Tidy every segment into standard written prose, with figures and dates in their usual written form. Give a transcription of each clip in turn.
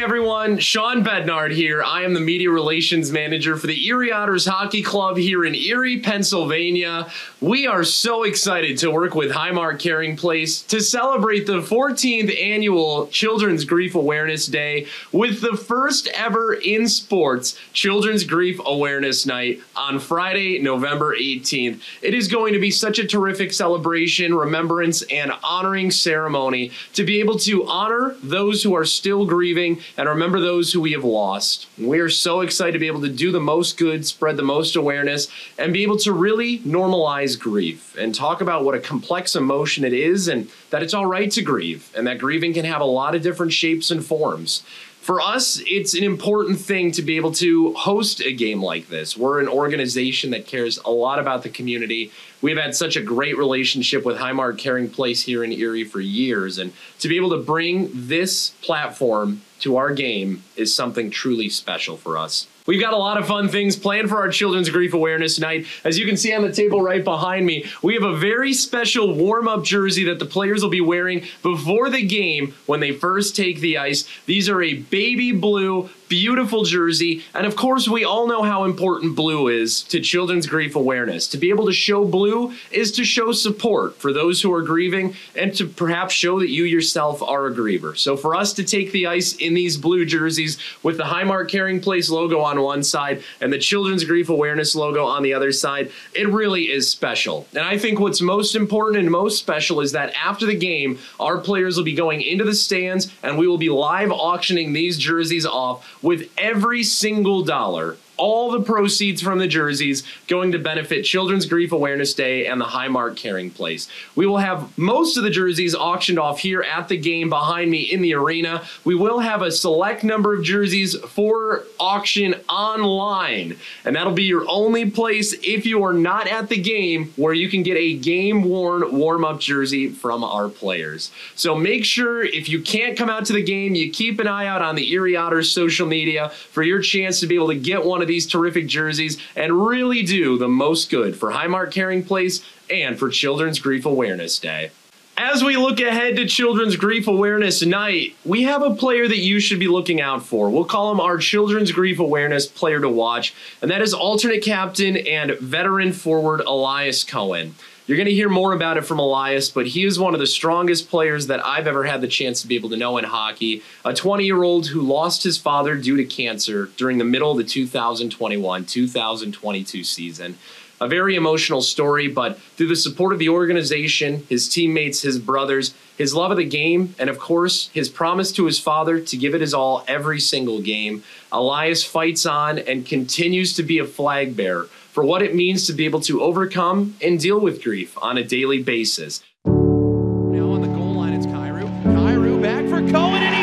everyone, Shawn Bednard here. I am the Media Relations Manager for the Erie Otters Hockey Club here in Erie, Pennsylvania. We are so excited to work with Highmark Caring Place to celebrate the 14th annual Children's Grief Awareness Day with the first ever in sports Children's Grief Awareness Night on Friday, November 18th. It is going to be such a terrific celebration, remembrance, and honoring ceremony to be able to honor those who are still grieving and remember those who we have lost. We are so excited to be able to do the most good, spread the most awareness, and be able to really normalize grief and talk about what a complex emotion it is and that it's all right to grieve and that grieving can have a lot of different shapes and forms. For us, it's an important thing to be able to host a game like this. We're an organization that cares a lot about the community. We've had such a great relationship with Highmark Caring Place here in Erie for years, and to be able to bring this platform to our game is something truly special for us. We've got a lot of fun things planned for our Children's Grief Awareness Night. As you can see on the table right behind me, we have a very special warm-up jersey that the players will be wearing before the game when they first take the ice. These are a baby blue, beautiful jersey, and of course we all know how important blue is to children's grief awareness. To be able to show blue is to show support for those who are grieving and to perhaps show that you yourself are a griever. So for us to take the ice in these blue jerseys with the Highmark Caring Place logo on one side and the Children's Grief Awareness logo on the other side, it really is special. And I think what's most important and most special is that after the game, our players will be going into the stands and we will be live auctioning these jerseys off with every single dollar, all the proceeds from the jerseys going to benefit Children's Grief Awareness Day and the Highmark Caring Place. We will have most of the jerseys auctioned off here at the game behind me in the arena. We will have a select number of jerseys for auction online, and that'll be your only place if you are not at the game where you can get a game-worn warm-up jersey from our players. So make sure if you can't come out to the game, you keep an eye out on the Erie Otters social media for your chance to be able to get one of these terrific jerseys and really do the most good for Highmark Caring Place and for Children's Grief Awareness Day. As we look ahead to Children's Grief Awareness Night, we have a player that you should be looking out for. We'll call him our Children's Grief Awareness player to watch, and that is alternate captain and veteran forward Elias Cohen. You're going to hear more about it from Elias, but he is one of the strongest players that I've ever had the chance to be able to know in hockey. A 20-year-old who lost his father due to cancer during the middle of the 2021-2022 season. A very emotional story, but through the support of the organization, his teammates, his brothers, his love of the game, and of course, his promise to his father to give it his all every single game, Elias fights on and continues to be a flag bearer for what it means to be able to overcome and deal with grief on a daily basis. Now on the goal line, it's Kyrou. Kyrou back for Cohen, and he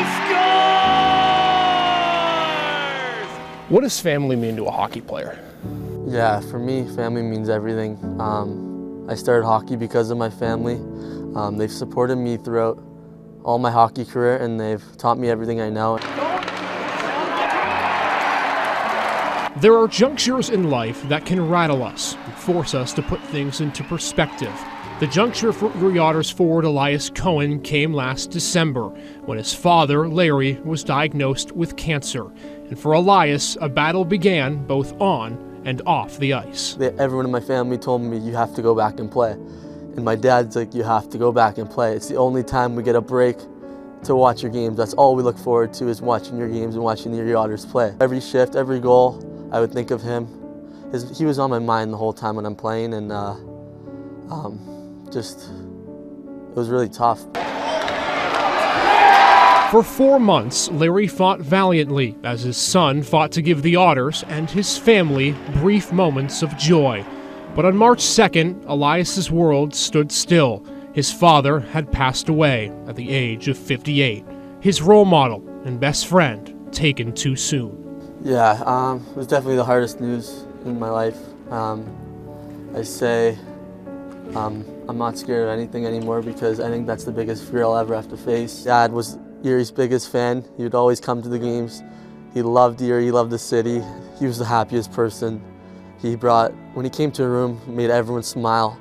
scores! What does family mean to a hockey player? Yeah, for me, family means everything. I started hockey because of my family. They've supported me throughout all my hockey career, and they've taught me everything I know. There are junctures in life that can rattle us and force us to put things into perspective. The juncture for Erie Otters forward Elias Cohen came last December when his father, Larry, was diagnosed with cancer. And for Elias, a battle began both on and off the ice. Everyone in my family told me, you have to go back and play. And my dad's like, you have to go back and play. It's the only time we get a break to watch your games. That's all we look forward to, is watching your games and watching the Erie Otters play. Every shift, every goal, I would think of him. He was on my mind the whole time when I'm playing, and it was really tough. For 4 months, Larry fought valiantly as his son fought to give the Otters and his family brief moments of joy. But on March 2nd, Elias's world stood still. His father had passed away at the age of 58. His role model and best friend taken too soon. Yeah, it was definitely the hardest news in my life. I say I'm not scared of anything anymore because I think that's the biggest fear I'll ever have to face. Dad was Erie's biggest fan. He would always come to the games. He loved Erie, he loved the city. He was the happiest person. When he came to a room, he made everyone smile.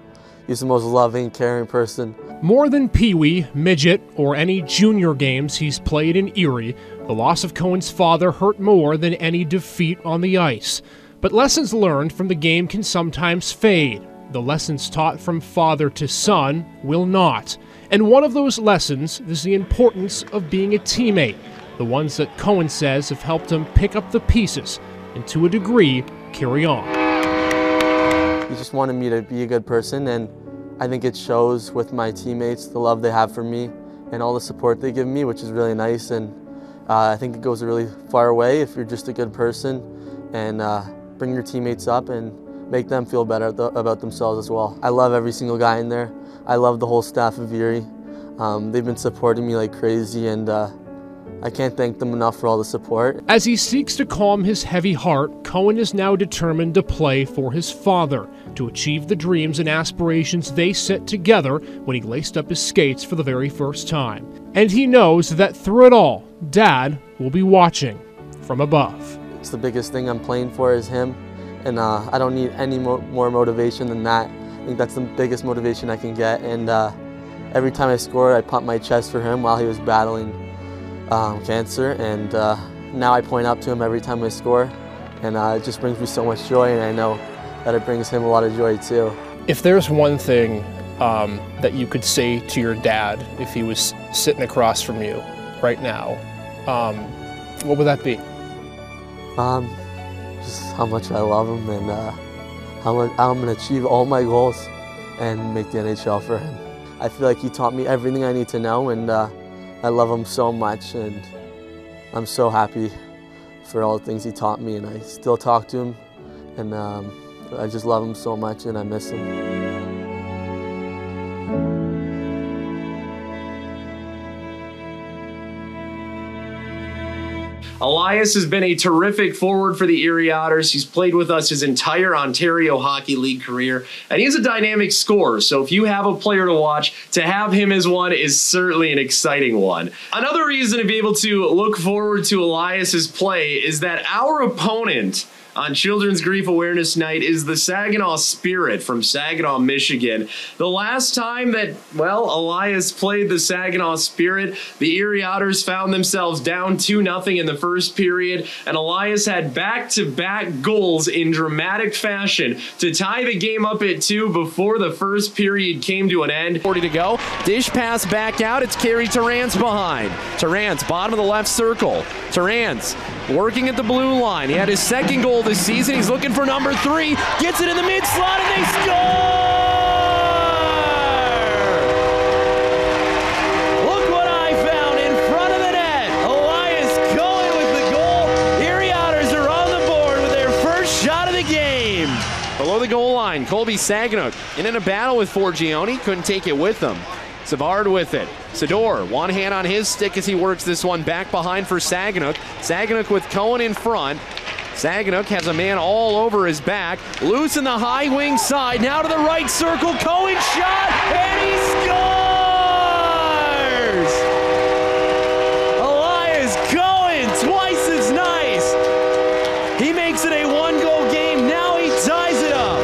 He was the most loving, caring person. More than Pee-wee, midget, or any junior games he's played in Erie, the loss of Cohen's father hurt more than any defeat on the ice. But lessons learned from the game can sometimes fade. The lessons taught from father to son will not. And one of those lessons is the importance of being a teammate, the ones that Cohen says have helped him pick up the pieces and, to a degree, carry on. He just wanted me to be a good person, and I think it shows with my teammates, the love they have for me and all the support they give me, which is really nice. And I think it goes a really far way if you're just a good person and bring your teammates up and make them feel better about themselves as well. I love every single guy in there. I love the whole staff of Erie. They've been supporting me like crazy, and I can't thank them enough for all the support. As he seeks to calm his heavy heart, Cohen is now determined to play for his father, to achieve the dreams and aspirations they set together when he laced up his skates for the very first time. And he knows that through it all, Dad will be watching from above. It's the biggest thing I'm playing for is him, and I don't need any more motivation than that. I think that's the biggest motivation I can get, and every time I score, I pump my chest for him while he was battling cancer, and now I point up to him every time I score, and it just brings me so much joy, and I know that it brings him a lot of joy too. If there's one thing that you could say to your dad if he was sitting across from you right now, what would that be? Just how much I love him, and how much I'm going to achieve all my goals and make the NHL for him. I feel like he taught me everything I need to know, and I love him so much, and I'm so happy for all the things he taught me, and I still talk to him, and I just love him so much, and I miss him. Elias has been a terrific forward for the Erie Otters. He's played with us his entire Ontario Hockey League career, and he's a dynamic scorer. So if you have a player to watch, to have him as one is certainly an exciting one. Another reason to be able to look forward to Elias's play is that our opponent on Children's Grief Awareness Night is the Saginaw Spirit from Saginaw, Michigan. The last time that, well, Elias played the Saginaw Spirit, the Erie Otters found themselves down 2-0 in the first period, and Elias had back-to-back goals in dramatic fashion to tie the game up at 2 before the first period came to an end. 40 to go. Dish pass back out. It's Carey Terrance behind. Terrance, bottom of the left circle. Terrance working at the blue line. He had his second goal this season. He's looking for number 3. Gets it in the mid slot, and they score! Look what I found in front of the net. Elias Cohen with the goal. Erie Otters are on the board with their first shot of the game. Below the goal line, Colby Saginaw in a battle with Forgione. Couldn't take it with him. Savard with it. Sador, one hand on his stick as he works this one back behind for Saginaw. Saginaw with Cohen in front. Saginaw has a man all over his back. Loose in the high wing side. Now to the right circle. Cohen shot, and he scores! Elias Cohen, twice as nice. He makes it a 1-goal game. Now he ties it up.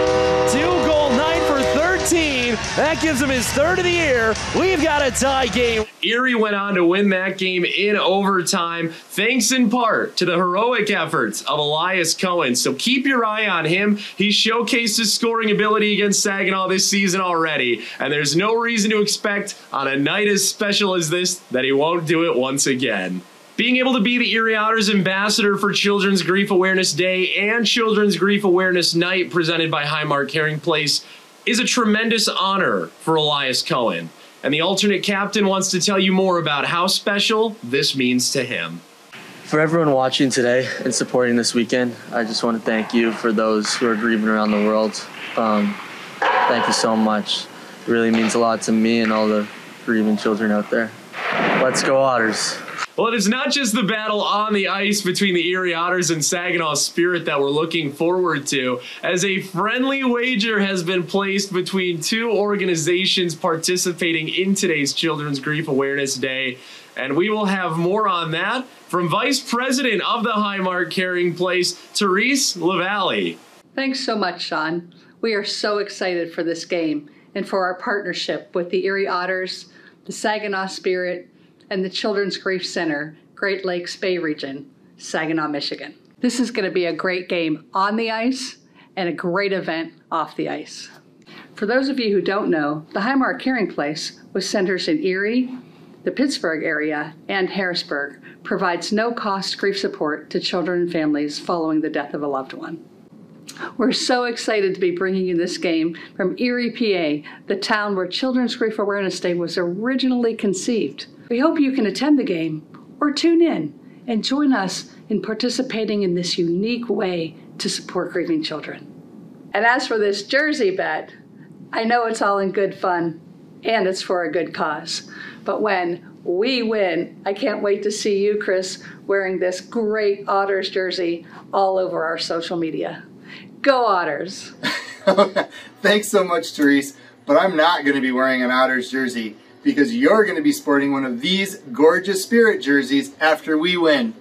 2-goal night for 13. That gives him his 3rd of the year. We've got a tie game. Erie went on to win that game in overtime, thanks in part to the heroic efforts of Elias Cohen. So keep your eye on him. He's showcased his scoring ability against Saginaw this season already, and there's no reason to expect on a night as special as this that he won't do it once again. Being able to be the Erie Otters ambassador for Children's Grief Awareness Day and Children's Grief Awareness Night presented by Highmark Caring Place is a tremendous honor for Elias Cohen. And the alternate captain wants to tell you more about how special this means to him. For everyone watching today and supporting this weekend, I just want to thank you for those who are grieving around the world. Thank you so much. It really means a lot to me and all the grieving children out there. Let's go Otters. Well, it is not just the battle on the ice between the Erie Otters and Saginaw Spirit that we're looking forward to, as a friendly wager has been placed between 2 organizations participating in today's Children's Grief Awareness Day. And we will have more on that from Vice President of the Highmark Caring Place, Therese LaValle. Thanks so much, Shawn. We are so excited for this game, and for our partnership with the Erie Otters, the Saginaw Spirit, and the Children's Grief Center, Great Lakes Bay Region, Saginaw, Michigan. This is going to be a great game on the ice and a great event off the ice. For those of you who don't know, the Highmark Caring Place, with centers in Erie, the Pittsburgh area, and Harrisburg, provides no-cost grief support to children and families following the death of a loved one. We're so excited to be bringing you this game from Erie, PA, the town where Children's Grief Awareness Day was originally conceived. We hope you can attend the game or tune in and join us in participating in this unique way to support grieving children. And as for this jersey bet, I know it's all in good fun and it's for a good cause. But when we win, I can't wait to see you, Chris, wearing this great Otters jersey all over our social media. Go Otters! Thanks so much, Therese, but I'm not going to be wearing an Otters jersey because you're going to be sporting one of these gorgeous Spirit jerseys after we win.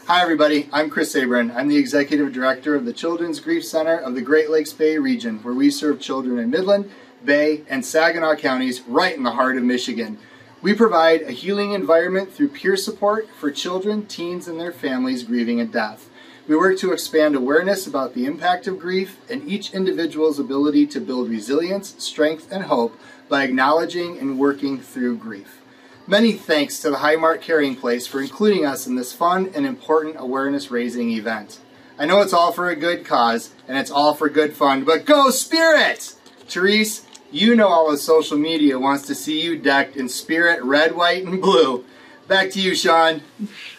Hi everybody, I'm Chris Sabrin. I'm the Executive Director of the Children's Grief Center of the Great Lakes Bay region, where we serve children in Midland, Bay, and Saginaw counties right in the heart of Michigan. We provide a healing environment through peer support for children, teens, and their families grieving a death. We work to expand awareness about the impact of grief and each individual's ability to build resilience, strength, and hope by acknowledging and working through grief. Many thanks to the Highmark Caring Place for including us in this fun and important awareness-raising event. I know it's all for a good cause, and it's all for good fun, but go Spirit! Therese, you know all of social media wants to see you decked in Spirit red, white, and blue. Back to you, Shawn.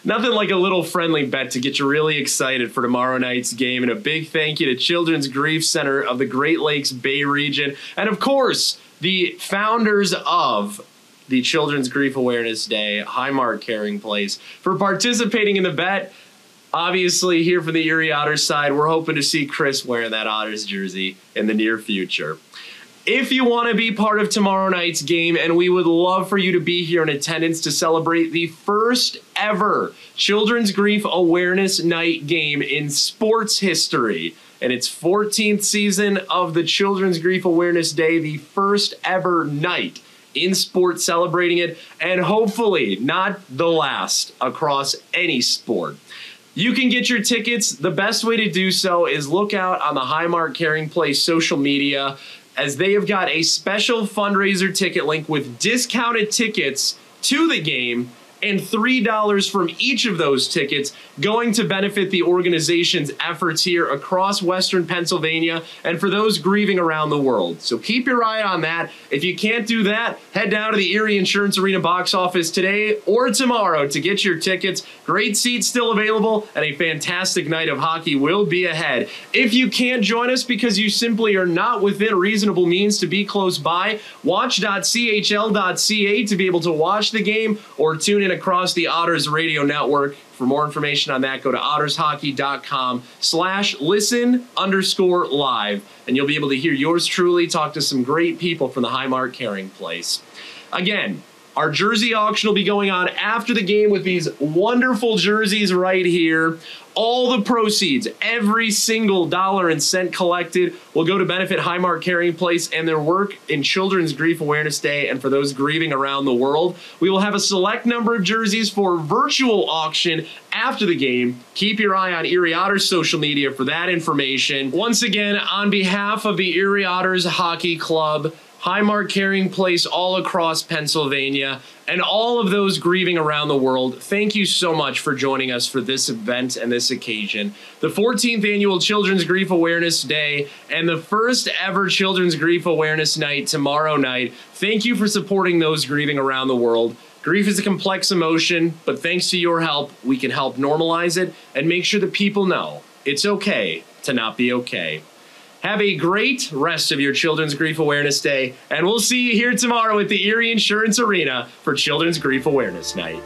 Nothing like a little friendly bet to get you really excited for tomorrow night's game. And a big thank you to Children's Grief Center of the Great Lakes Bay region. And of course, the founders of the Children's Grief Awareness Day, Highmark Caring Place, for participating in the bet. Obviously, here from the Erie Otters side, we're hoping to see Chris wearing that Otters jersey in the near future. If you want to be part of tomorrow night's game, and we would love for you to be here in attendance to celebrate the first ever Children's Grief Awareness Night game in sports history, and its 14th season of the Children's Grief Awareness Day, the first ever night in sports celebrating it, and hopefully not the last across any sport. You can get your tickets. The best way to do so is look out on the Highmark Caring Place social media, as they have got a special fundraiser ticket link with discounted tickets to the game and $3 from each of those tickets going to benefit the organization's efforts here across Western Pennsylvania and for those grieving around the world. So keep your eye on that. If you can't do that, head down to the Erie Insurance Arena box office today or tomorrow to get your tickets. Great seats still available, and a fantastic night of hockey will be ahead. If you can't join us because you simply are not within reasonable means to be close by, watch.chl.ca to be able to watch the game or tune in across the Otters radio network. For more information on that, go to ottershockey.com/listen_live, and you'll be able to hear yours truly talk to some great people from the Highmark Caring Place. Again, our jersey auction will be going on after the game with these wonderful jerseys right here. All the proceeds, every single dollar and cent collected, will go to benefit Highmark Caring Place and their work in Children's Grief Awareness Day and for those grieving around the world. We will have a select number of jerseys for virtual auction after the game. Keep your eye on Erie Otters social media for that information. Once again, on behalf of the Erie Otters Hockey Club, Highmark Caring Place all across Pennsylvania, and all of those grieving around the world, thank you so much for joining us for this event and this occasion. The 14th Annual Children's Grief Awareness Day and the first ever Children's Grief Awareness Night tomorrow night. Thank you for supporting those grieving around the world. Grief is a complex emotion, but thanks to your help, we can help normalize it and make sure that people know it's okay to not be okay. Have a great rest of your Children's Grief Awareness Day, and we'll see you here tomorrow at the Erie Insurance Arena for Children's Grief Awareness Night.